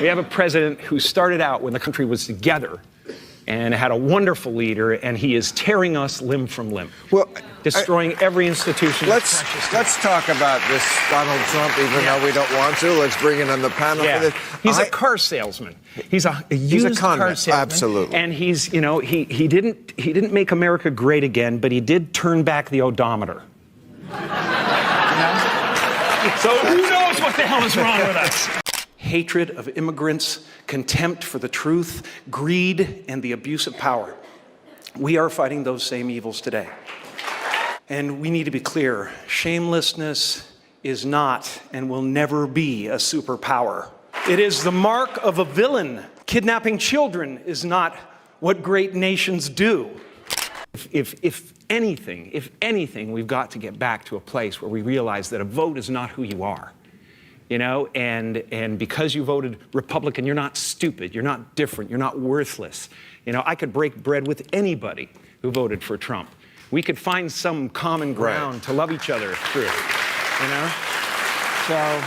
We have a president who started out when the country was together and had a wonderful leader, and he is tearing us limb from limb. Well, destroying every institution. Let's talk about this Donald Trump, even though we don't want to. Let's bring in on the panel for this. He's a car salesman. He's a used car salesman. Absolutely. And he's, you know, he didn't make America great again, but he did turn back the odometer. So who knows what the hell is wrong with us? Hatred of immigrants, contempt for the truth, greed, and the abuse of power. We are fighting those same evils today. And we need to be clear, shamelessness is not and will never be a superpower. It is the mark of a villain. Kidnapping children is not what great nations do. If anything, we've got to get back to a place where we realize that a vote is not who you are. You know, and because you voted Republican, you're not stupid, you're not different, you're not worthless. You know, I could break bread with anybody who voted for Trump. We could find some common ground to love each other through, you know? So,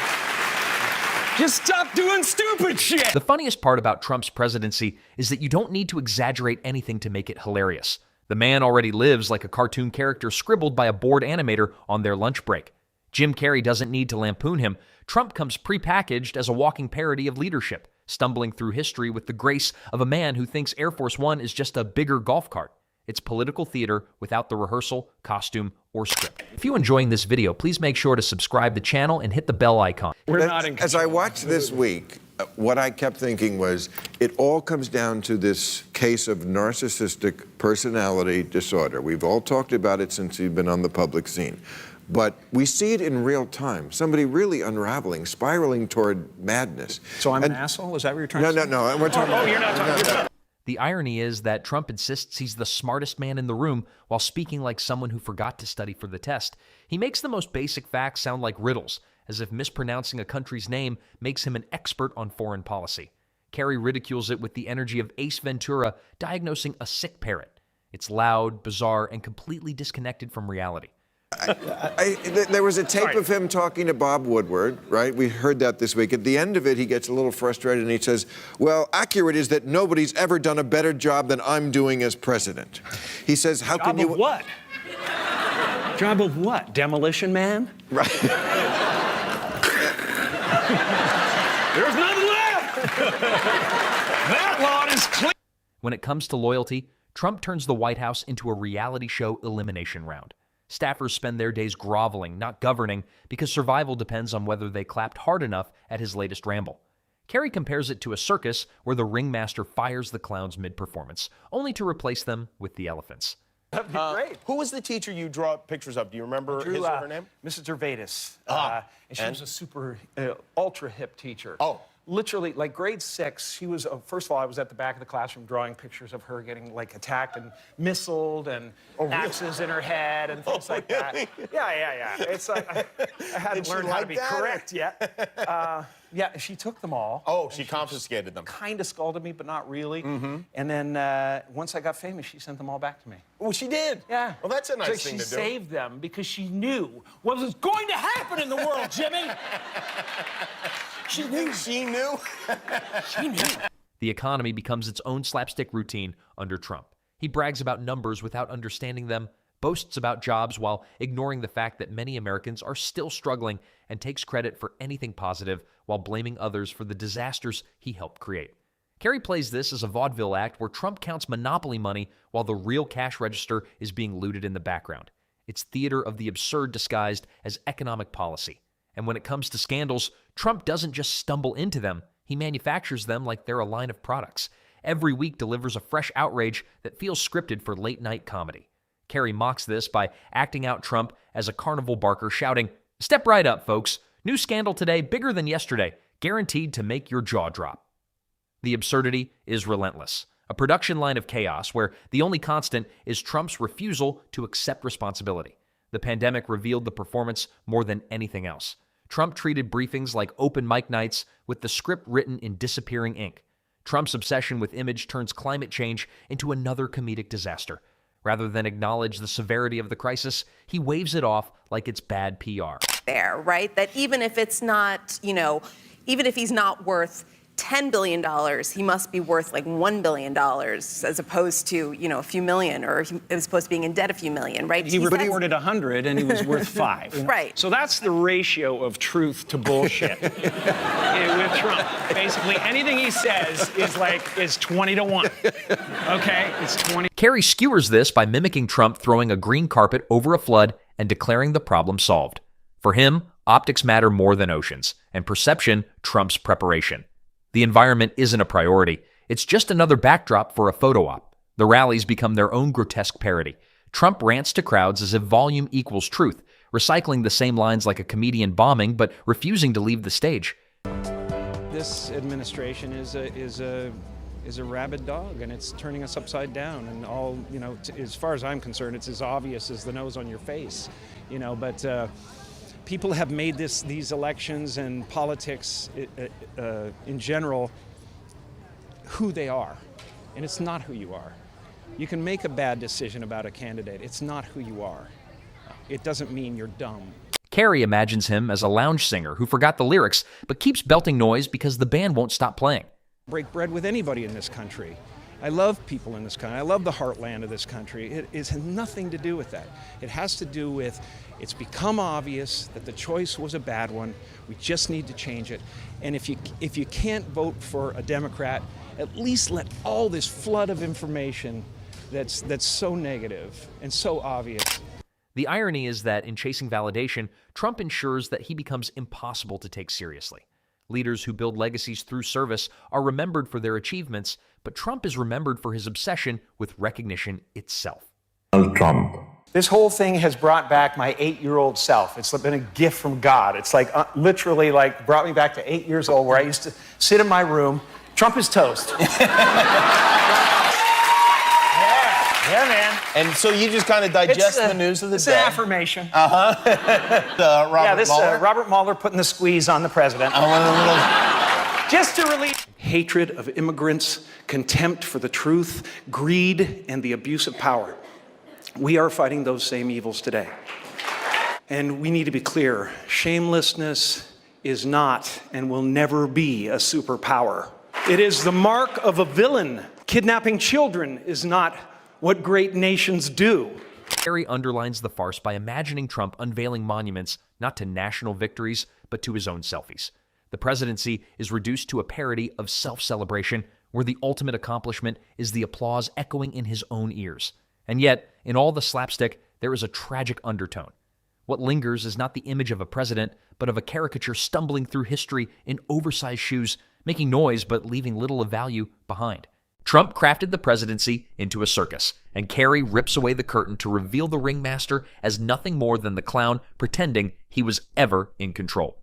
just stop doing stupid shit! The funniest part about Trump's presidency is that you don't need to exaggerate anything to make it hilarious. The man already lives like a cartoon character scribbled by a bored animator on their lunch break. Jim Carrey doesn't need to lampoon him. Trump comes prepackaged as a walking parody of leadership, stumbling through history with the grace of a man who thinks Air Force One is just a bigger golf cart. It's political theater without the rehearsal, costume, or script. If you're enjoying this video, please make sure to subscribe to the channel and hit the bell icon. As I watched this week, what I kept thinking was, it all comes down to this case of narcissistic personality disorder. We've all talked about it since you've been on the public scene. But we see it in real time. Somebody really unraveling, spiraling toward madness. So I'm an asshole? Is that what you're trying to say? No. We're talking you're not talking about. The irony is that Trump insists he's the smartest man in the room while speaking like someone who forgot to study for the test. He makes the most basic facts sound like riddles, as if mispronouncing a country's name makes him an expert on foreign policy. Carrey ridicules it with the energy of Ace Ventura diagnosing a sick parrot. It's loud, bizarre, and completely disconnected from reality. There was a tape of him talking to Bob Woodward, right? We heard that this week. At the end of it, he gets a little frustrated and he says, well, accurate is that nobody's ever done a better job than I'm doing as president. He says, how can you... Job of what? Job of what? Demolition Man? Right. There's nothing left! That lot is clear! When it comes to loyalty, Trump turns the White House into a reality show elimination round. Staffers spend their days groveling, not governing, because survival depends on whether they clapped hard enough at his latest ramble. Carrey compares it to a circus where the ringmaster fires the clowns mid-performance, only to replace them with the elephants. That'd be great. Who was the teacher you draw pictures of? Do you remember his or her name? Mrs. Gervais. And she was a super, ultra hip teacher. Oh. Literally, like grade 6, she was, first of all, I was at the back of the classroom drawing pictures of her getting, like, attacked and missiled and axes in her head and things like that. Yeah. It's like, I hadn't learned how to be correct yet. Yeah, she took them all. Oh, she confiscated them. Kind of scolded me, but not really. And then once I got famous, she sent them all back to me. Oh, she did? Yeah. Well, that's a nice thing to do. She saved them because she knew what was going to happen in the world, Jimmy. She knew. She knew? She knew. The economy becomes its own slapstick routine under Trump. He brags about numbers without understanding them, boasts about jobs while ignoring the fact that many Americans are still struggling, and takes credit for anything positive while blaming others for the disasters he helped create. Carrey plays this as a vaudeville act where Trump counts monopoly money while the real cash register is being looted in the background. It's theater of the absurd disguised as economic policy. And when it comes to scandals, Trump doesn't just stumble into them, he manufactures them like they're a line of products. Every week delivers a fresh outrage that feels scripted for late-night comedy. Carrey mocks this by acting out Trump as a carnival barker shouting, "Step right up, folks. New scandal today, bigger than yesterday, guaranteed to make your jaw drop." The absurdity is relentless. A production line of chaos where the only constant is Trump's refusal to accept responsibility. The pandemic revealed the performance more than anything else. Trump treated briefings like open mic nights with the script written in disappearing ink. Trump's obsession with image turns climate change into another comedic disaster. Rather than acknowledge the severity of the crisis, he waves it off like it's bad PR. There, right? That even if it's not, even if he's not worth $10 billion, he must be worth like $1 billion as opposed to, a few million, or as opposed to being in debt a few million, right? He reported 100 and he was worth 5. Right. So that's the ratio of truth to bullshit with Trump. Basically, anything he says is 20 to 1. Okay? It's 20. Carrey skewers this by mimicking Trump throwing a green carpet over a flood and declaring the problem solved. For him, optics matter more than oceans, and perception trumps preparation. The environment isn't a priority. It's just another backdrop for a photo op. The rallies become their own grotesque parody. Trump rants to crowds as if volume equals truth, recycling the same lines like a comedian bombing, but refusing to leave the stage. This administration is a rabid dog, and it's turning us upside down. And all, as far as I'm concerned, it's as obvious as the nose on your face. But people have made these elections and politics in general who they are, and it's not who you are. You can make a bad decision about a candidate. It's not who you are. It doesn't mean you're dumb. Carrey imagines him as a lounge singer who forgot the lyrics but keeps belting noise because the band won't stop playing. Break bread with anybody in this country. I love people in this country. I love the heartland of this country. It has nothing to do with that. It has to do with, it's become obvious that the choice was a bad one. We just need to change it. And if you can't vote for a Democrat, at least let all this flood of information that's so negative and so obvious. The irony is that in chasing validation, Trump ensures that he becomes impossible to take seriously. Leaders who build legacies through service are remembered for their achievements, but Trump is remembered for his obsession with recognition itself. Trump. This whole thing has brought back my 8-year-old self. It's been a gift from God. It's literally brought me back to 8 years old, where I used to sit in my room. Trump is toast. Yeah, man. And so you just kind of digest the news of the it's day. It's an affirmation. Robert Mueller? Robert Mueller putting the squeeze on the president. Just to relieve hatred of immigrants, contempt for the truth, greed, and the abuse of power. We are fighting those same evils today. And we need to be clear, shamelessness is not and will never be a superpower. It is the mark of a villain. Kidnapping children is not what great nations do. Carrey underlines the farce by imagining Trump unveiling monuments not to national victories, but to his own selfies. The presidency is reduced to a parody of self-celebration, where the ultimate accomplishment is the applause echoing in his own ears. And yet, in all the slapstick, there is a tragic undertone. What lingers is not the image of a president, but of a caricature stumbling through history in oversized shoes, making noise but leaving little of value behind. Trump crafted the presidency into a circus, and Carrey rips away the curtain to reveal the ringmaster as nothing more than the clown pretending he was ever in control.